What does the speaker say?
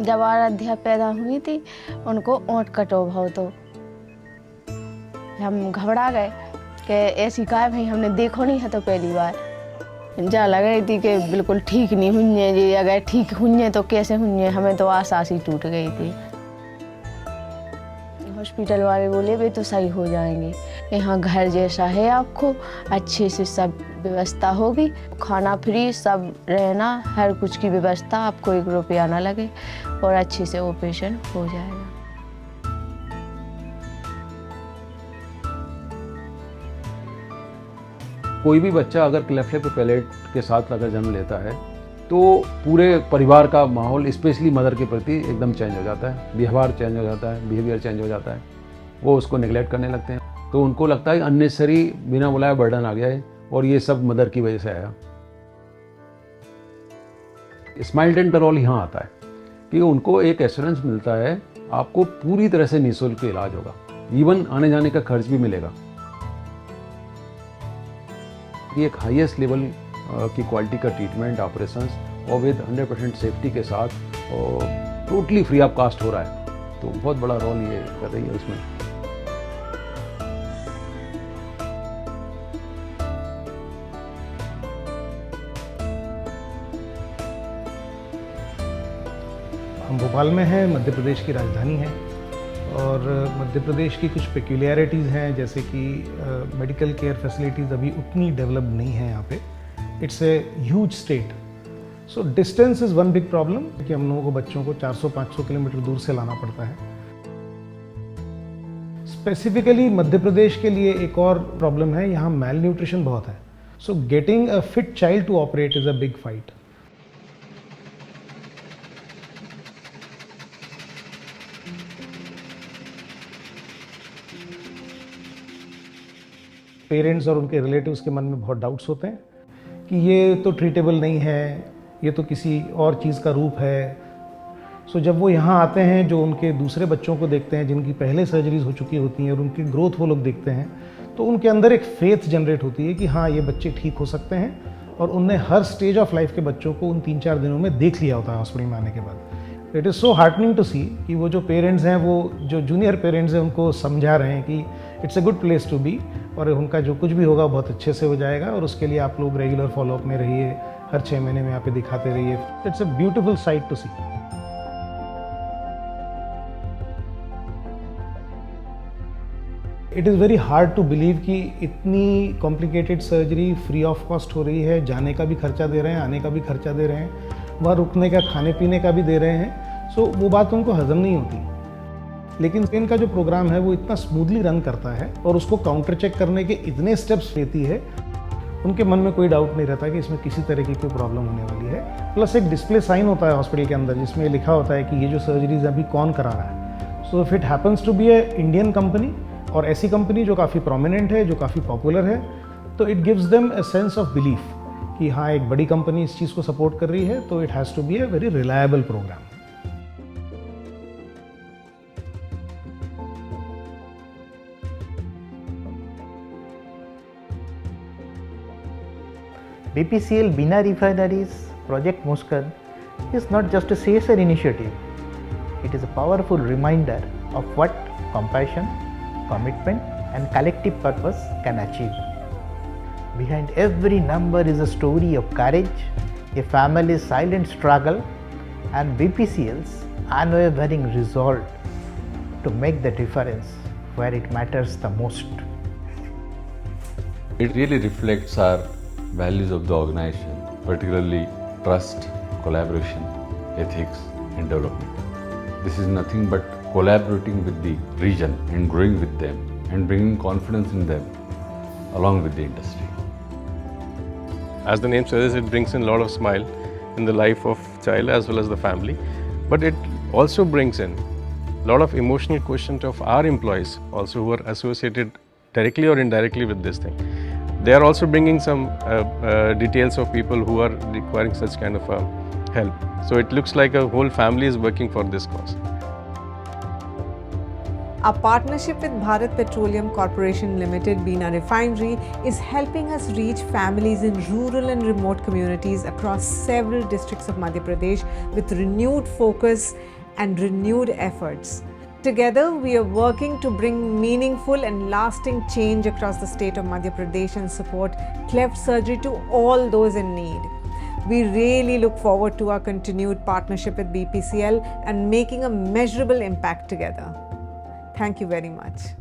जब आराध्या पैदा हुई थी उनको ओंठ कटो भाव, तो हम घबरा गए कि ऐसी काय भाई हमने देखो नहीं है तो पहली बार। जा लग रही थी कि बिल्कुल ठीक नहीं हुई है जी, अगर ठीक हुई है तो कैसे हुई है, हमें तो आस ही टूट गई थी। हॉस्पिटल वाले बोले वे तो सही हो जाएंगे, यहाँ घर जैसा है, आपको अच्छे से सब व्यवस्था होगी, खाना फ्री, सब रहना, हर कुछ की व्यवस्था, आपको 1 रुपया ना लगे और अच्छे से ऑपरेशन हो जाएगा। कोई भी बच्चा अगर क्लेफ्ट लिप पैलेट के साथ अगर जन्म लेता है तो पूरे परिवार का माहौल, स्पेशली मदर के प्रति एकदम चेंज हो जाता है, व्यवहार चेंज हो जाता है, बिहेवियर चेंज हो जाता है। वो उसको नेग्लेक्ट करने लगते हैं, तो उनको लगता है अननेसेसरी बिना बुलाए बर्डन आ गया है और ये सब मदर की वजह से आया। स्माइल टेंट का रोल यहाँ आता है कि उनको एक एश्योरेंस मिलता है, आपको पूरी तरह से निःशुल्क इलाज होगा, इवन आने जाने का खर्च भी मिलेगा। ये एक हाईएस्ट लेवल की क्वालिटी का ट्रीटमेंट, ऑपरेशंस और विद 100% सेफ्टी के साथ और टोटली फ्री ऑफ कॉस्ट हो रहा है, तो बहुत बड़ा रोल ये कर रही है उसमें। हम भोपाल में हैं, मध्य प्रदेश की राजधानी है और मध्य प्रदेश की कुछ पेक्यूलियरिटीज़ हैं, जैसे कि मेडिकल केयर फैसिलिटीज़ अभी उतनी डेवलप नहीं है यहाँ पे। It's a huge state, so distance is one big problem कि हम लोगों को बच्चों को 400-500 किलोमीटर दूर से लाना पड़ता है। स्पेसिफिकली मध्य प्रदेश के लिए एक और प्रॉब्लम है, यहाँ मैल न्यूट्रिशन बहुत है, so getting a fit child to operate is a big fight. Parents और उनके रिलेटिव्स के मन में बहुत डाउट्स होते हैं कि ये तो ट्रीटेबल नहीं है, ये तो किसी और चीज़ का रूप है। सो जब वो यहाँ आते हैं, जो उनके दूसरे बच्चों को देखते हैं जिनकी पहले सर्जरीज हो चुकी होती हैं और उनकी ग्रोथ वो लोग देखते हैं, तो उनके अंदर एक फेथ जनरेट होती है कि हाँ, ये बच्चे ठीक हो सकते हैं। और उनने हर स्टेज ऑफ लाइफ के बच्चों को उन 3-4 दिनों में देख लिया होता है हॉस्पिटल में आने के बाद। It is so heartening to see कि वो जो पेरेंट्स हैं, वो जो जूनियर पेरेंट्स हैं, उनको समझा रहे हैं कि it's a good place to be और उनका जो कुछ भी होगा बहुत अच्छे से हो जाएगा और उसके लिए आप लोग रेगुलर फॉलोअप में रहिए, हर 6 महीने में यहाँ पे दिखाते रहिए। It's a beautiful sight to see. It is very hard to believe कि इतनी complicated surgery free of cost हो रही है, जाने का भी खर्चा दे रहे हैं, आने का भी खर्चा दे रहे हैं, वहाँ रुकने का, खाने पीने का भी दे रहे हैं। सो वो बात उनको हजम नहीं होती। लेकिन इनका जो प्रोग्राम है वो इतना स्मूथली रन करता है और उसको काउंटर चेक करने के इतने स्टेप्स लेती है, उनके मन में कोई डाउट नहीं रहता कि इसमें किसी तरह की कोई प्रॉब्लम होने वाली है। प्लस एक डिस्प्ले साइन होता है हॉस्पिटल के अंदर जिसमें लिखा होता है कि ये जो सर्जरीज अभी कौन करा रहा है। So if it happens to be a Indian company और ऐसी कंपनी जो काफ़ी प्रोमिनेंट है, जो काफ़ी पॉपुलर है, तो it gives them a sense of belief कि हाँ, एक बड़ी कंपनी इस चीज़ को सपोर्ट कर रही है, तो it has to be a very reliable program. BPCL Bina Refineries Project Muskan is not just a CSR initiative, it is a powerful reminder of what compassion, commitment and collective purpose can achieve. Behind every number is a story of courage, a family's silent struggle and BPCL's unwavering resolve to make the difference where it matters the most. It really reflects our values of the organization, particularly trust, collaboration, ethics and development. This is nothing but collaborating with the region and growing with them and bringing confidence in them along with the industry. As the name suggests, it brings in a lot of smile in the life of child as well as the family, but it also brings in a lot of emotional quotient of our employees also who are associated directly or indirectly with this thing. They are also bringing some details of people who are requiring such kind of help. So it looks like a whole family is working for this cause. Our partnership with Bharat Petroleum Corporation Limited, Bina Refinery, is helping us reach families in rural and remote communities across several districts of Madhya Pradesh with renewed focus and renewed efforts. Together, we are working to bring meaningful and lasting change across the state of Madhya Pradesh and support cleft surgery to all those in need. We really look forward to our continued partnership with BPCL and making a measurable impact together. Thank you very much.